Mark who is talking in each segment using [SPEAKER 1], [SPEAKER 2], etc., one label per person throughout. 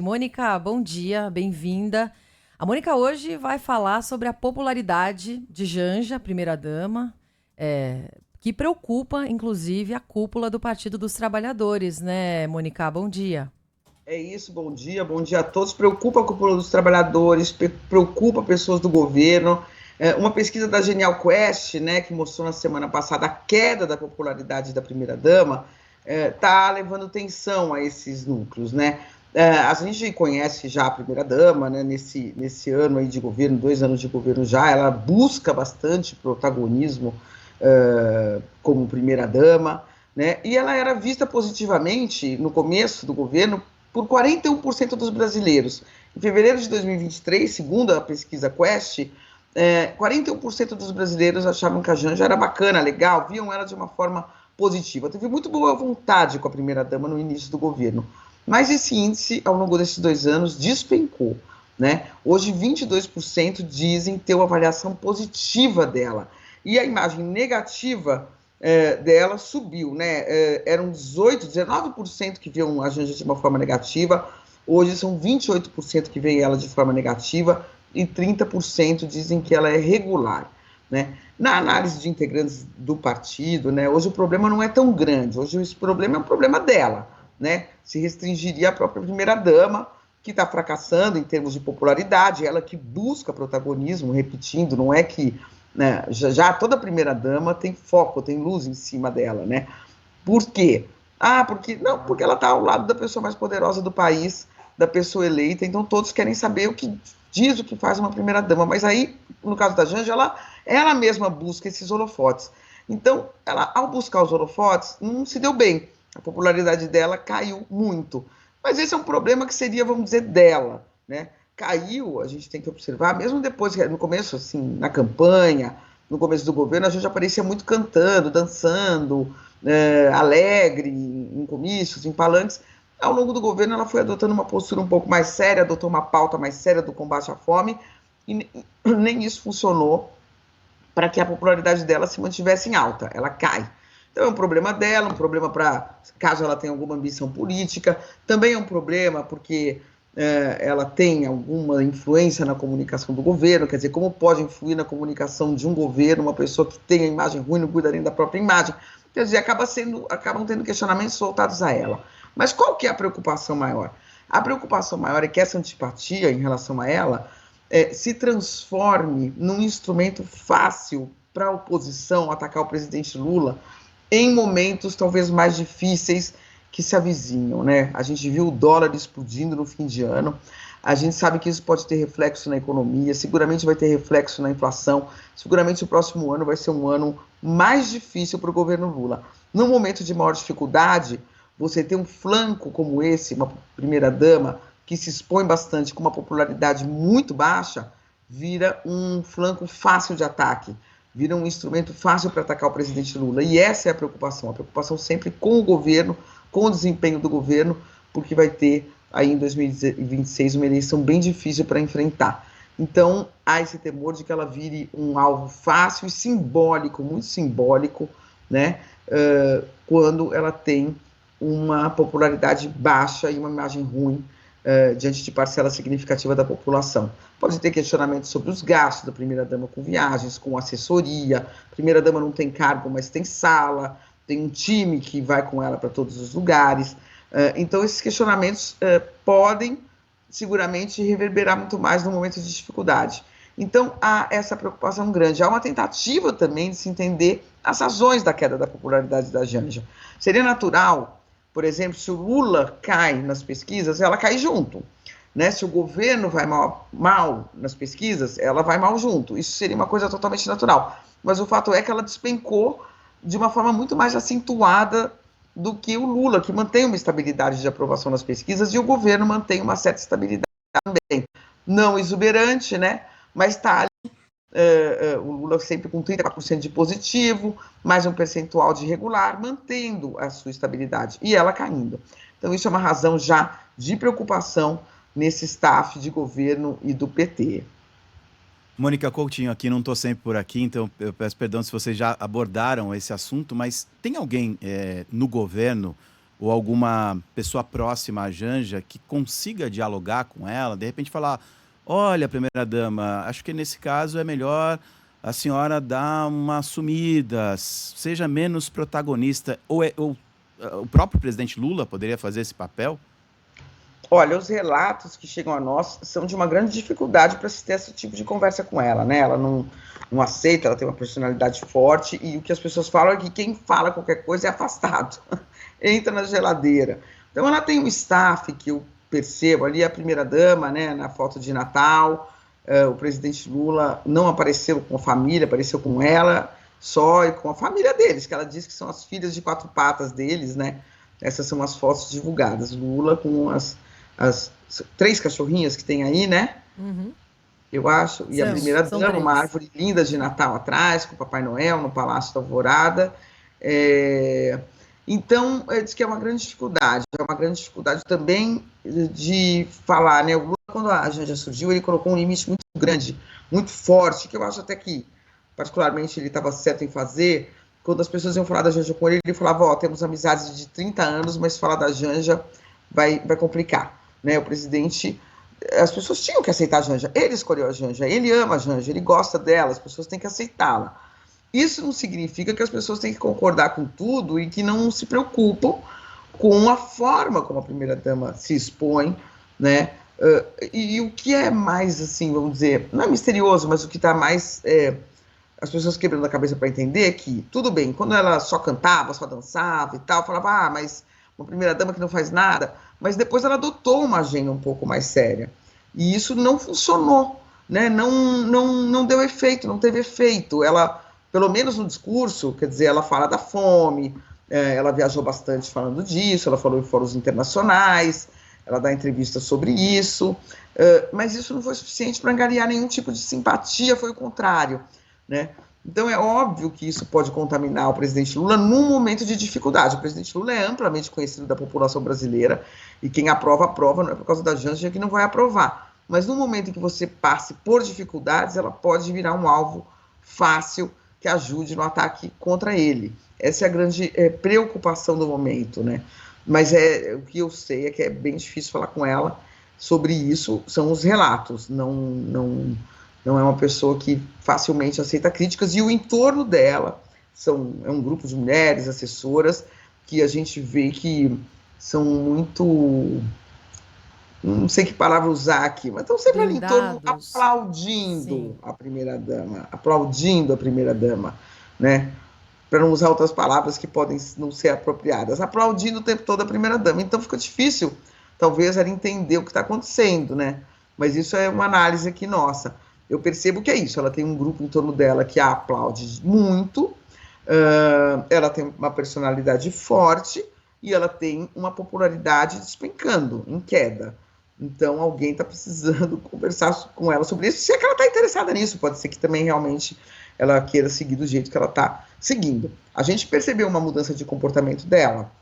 [SPEAKER 1] Mônica, bom dia, bem-vinda. A Mônica hoje vai falar sobre a popularidade de Janja, primeira-dama, que preocupa, inclusive, a cúpula do Partido dos Trabalhadores, né, Mônica? Bom dia.
[SPEAKER 2] É isso, bom dia a todos. Preocupa a cúpula dos trabalhadores, preocupa pessoas do governo. Uma pesquisa da Genial Quest, né, que mostrou na semana passada a queda da popularidade da primeira-dama, está levando atenção a esses núcleos, né? A gente conhece já a primeira-dama, né, nesse ano aí de governo, 2 anos de governo já, ela busca bastante protagonismo como primeira-dama, né? E ela era vista positivamente no começo do governo por 41% dos brasileiros. Em fevereiro de 2023, segundo a pesquisa Quest, 41% dos brasileiros achavam que a Janja era bacana, legal, viam ela de uma forma positiva. Teve muito boa vontade com a primeira-dama no início do governo. Mas esse índice, ao longo desses 2 anos, despencou. Né? Hoje, 22% dizem ter uma avaliação positiva dela. E a imagem negativa dela subiu, né? Eram 19% que viam a Janja de uma forma negativa, hoje são 28% que veem ela de forma negativa e 30% dizem que ela é regular, né? Na análise de integrantes do partido, né, hoje o problema não é tão grande, hoje esse problema é um problema dela, né? Se restringiria à própria primeira-dama, que está fracassando em termos de popularidade, ela que busca protagonismo, repetindo, não é que né, já toda primeira-dama tem foco, tem luz em cima dela, né? Por quê? Porque ela está ao lado da pessoa mais poderosa do país, da pessoa eleita, então todos querem saber o que diz, o que faz uma primeira-dama, mas aí, no caso da Janja, ela mesma busca esses holofotes. Então, ela, ao buscar os holofotes, não se deu bem, a popularidade dela caiu muito, mas esse é um problema que seria, vamos dizer, dela, né? Caiu, a gente tem que observar, mesmo depois, no começo, assim, na campanha, no começo do governo, a gente aparecia muito cantando, dançando, alegre, em comícios, em palanques. Ao longo do governo, ela foi adotando uma postura um pouco mais séria, adotou uma pauta mais séria do combate à fome, e nem isso funcionou para que a popularidade dela se mantivesse em alta, ela cai. Então é um problema dela, um problema para caso ela tenha alguma ambição política, também é um problema porque ela tem alguma influência na comunicação do governo, quer dizer, como pode influir na comunicação de um governo uma pessoa que tem a imagem ruim, não cuida nem da própria imagem, quer dizer, acabam tendo questionamentos voltados a ela. Mas qual que é a preocupação maior? A preocupação maior é que essa antipatia em relação a ela se transforme num instrumento fácil para a oposição atacar o presidente Lula em momentos talvez mais difíceis que se avizinham, né? A gente viu o dólar explodindo no fim de ano, a gente sabe que isso pode ter reflexo na economia, seguramente vai ter reflexo na inflação, seguramente o próximo ano vai ser um ano mais difícil para o governo Lula. No momento de maior dificuldade, você ter um flanco como esse, uma primeira-dama, que se expõe bastante com uma popularidade muito baixa, vira um flanco fácil de ataque, vira um instrumento fácil para atacar o presidente Lula. E essa é a preocupação sempre com o governo, com o desempenho do governo, porque vai ter aí em 2026 uma eleição bem difícil para enfrentar. Então, há esse temor de que ela vire um alvo fácil e simbólico, muito simbólico, né, quando ela tem uma popularidade baixa e uma imagem ruim diante de parcela significativa da população. Pode ter questionamentos sobre os gastos da primeira-dama com viagens, com assessoria. A primeira-dama não tem cargo, mas tem sala, tem um time que vai com ela para todos os lugares. Então, esses questionamentos podem, seguramente, reverberar muito mais no momento de dificuldade. Então, há essa preocupação grande. Há uma tentativa também de se entender as razões da queda da popularidade da Janja. Seria natural, por exemplo, se o Lula cai nas pesquisas, ela cai junto. Né? Se o governo vai mal nas pesquisas, ela vai mal junto. Isso seria uma coisa totalmente natural. Mas o fato é que ela despencou de uma forma muito mais acentuada do que o Lula, que mantém uma estabilidade de aprovação nas pesquisas, e o governo mantém uma certa estabilidade também. Não exuberante, né? Mas está o Lula sempre com 34% de positivo, mais um percentual de irregular, mantendo a sua estabilidade, e ela caindo. Então, isso é uma razão já de preocupação nesse staff de governo e do PT.
[SPEAKER 3] Mônica Coutinho aqui, não estou sempre por aqui, então eu peço perdão se vocês já abordaram esse assunto, mas tem alguém no governo ou alguma pessoa próxima à Janja que consiga dialogar com ela, de repente falar: olha, primeira-dama, acho que nesse caso é melhor a senhora dar uma sumida, seja menos protagonista, ou o próprio presidente Lula poderia fazer esse papel?
[SPEAKER 2] Olha, os relatos que chegam a nós são de uma grande dificuldade para se ter esse tipo de conversa com ela, né? Ela não aceita, ela tem uma personalidade forte, e o que as pessoas falam é que quem fala qualquer coisa é afastado, entra na geladeira. Então ela tem um staff que eu percebo ali, a primeira-dama, né, na foto de Natal, o presidente Lula não apareceu com a família, apareceu com ela só e com a família deles, que ela diz que são as filhas de 4 patas deles, né? Essas são as fotos divulgadas. Lula com as 3 cachorrinhas que tem aí, né?
[SPEAKER 1] Uhum.
[SPEAKER 2] Eu acho. E a primeira-dama, uma árvore linda de Natal atrás, com o Papai Noel no Palácio da Alvorada. Então, diz que é uma grande dificuldade. É uma grande dificuldade também de falar, né? O Lula, quando a Janja surgiu, ele colocou um limite muito grande, muito forte, que eu acho até que, particularmente, ele estava certo em fazer. Quando as pessoas iam falar da Janja com ele, ele falava: ó, temos amizades de 30 anos, mas falar da Janja vai complicar. Né, o presidente, as pessoas tinham que aceitar a Janja, ele escolheu a Janja, ele ama a Janja, ele gosta dela, as pessoas têm que aceitá-la. Isso não significa que as pessoas têm que concordar com tudo e que não se preocupam com a forma como a primeira-dama se expõe, né? E o que é mais, assim, vamos dizer, não é misterioso, mas o que está mais as pessoas quebrando a cabeça para entender é que, tudo bem, quando ela só cantava, só dançava e tal, falava, mas uma primeira-dama que não faz nada, mas depois ela adotou uma agenda um pouco mais séria. E isso não funcionou, né? Não deu efeito, não teve efeito. Ela, pelo menos no discurso, quer dizer, ela fala da fome, ela viajou bastante falando disso, ela falou em fóruns internacionais, ela dá entrevistas sobre isso, mas isso não foi suficiente para angariar nenhum tipo de simpatia, foi o contrário, né? Então é óbvio que isso pode contaminar o presidente Lula num momento de dificuldade. O presidente Lula é amplamente conhecido da população brasileira e quem aprova, não é por causa da Janja que não vai aprovar. Mas no momento em que você passe por dificuldades, ela pode virar um alvo fácil que ajude no ataque contra ele. Essa é a grande preocupação do momento, né? Mas o que eu sei é que é bem difícil falar com ela sobre isso, são os relatos, não é uma pessoa que facilmente aceita críticas, e o entorno dela é um grupo de mulheres assessoras que a gente vê que são muito, não sei que palavra usar aqui, mas estão sempre ali em torno aplaudindo a primeira-dama, né? Para não usar outras palavras que podem não ser apropriadas, aplaudindo o tempo todo a primeira-dama. Então fica difícil, talvez, ela entender o que está acontecendo, né? Mas isso é uma análise aqui nossa. Eu percebo que é isso, ela tem um grupo em torno dela que a aplaude muito, ela tem uma personalidade forte e ela tem uma popularidade despencando, em queda. Então alguém está precisando conversar com ela sobre isso, se é que ela está interessada nisso, pode ser que também realmente ela queira seguir do jeito que ela está seguindo. A gente percebeu uma mudança de comportamento dela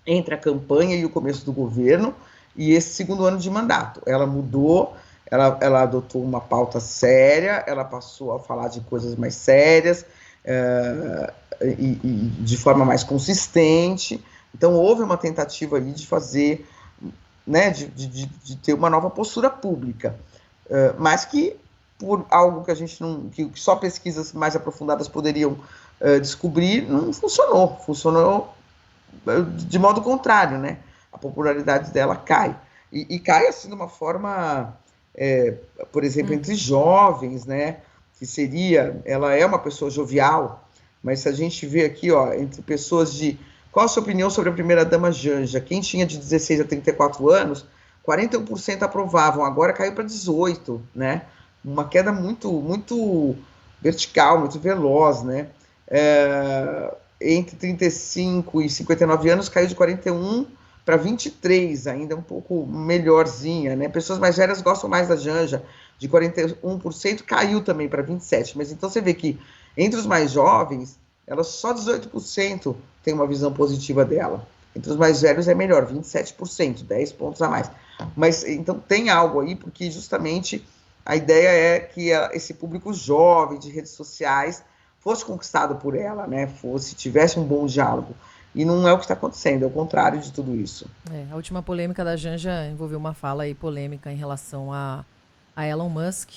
[SPEAKER 2] entre a campanha e o começo do governo e esse segundo ano de mandato. Ela mudou, ela adotou uma pauta séria, ela passou a falar de coisas mais sérias e de forma mais consistente. Então houve uma tentativa aí de fazer, né, de ter uma nova postura pública, mas que por algo que a gente não, que só pesquisas mais aprofundadas poderiam descobrir, não funcionou. Funcionou de modo contrário, né? A popularidade dela cai. E cai assim de uma forma, por exemplo, entre jovens, né? Que seria, ela é uma pessoa jovial, mas se a gente vê aqui, ó, entre pessoas de... Qual a sua opinião sobre a primeira-dama Janja? Quem tinha de 16 a 34 anos, 41% aprovavam, agora caiu para 18%, né? Uma queda muito, muito vertical, muito veloz, né? Entre 35 e 59 anos caiu de 41 para 23, ainda um pouco melhorzinha, né? Pessoas mais velhas gostam mais da Janja, de 41% caiu também para 27%, mas então você vê que entre os mais jovens, só 18% tem uma visão positiva dela. Entre os mais velhos é melhor, 27%, 10 pontos a mais. Mas então tem algo aí, porque justamente a ideia é que esse público jovem de redes sociais fosse conquistado por ela, né? Tivesse um bom diálogo. E não é o que está acontecendo, é o contrário de tudo isso.
[SPEAKER 1] A última polêmica da Janja envolveu uma fala aí polêmica em relação a Elon Musk.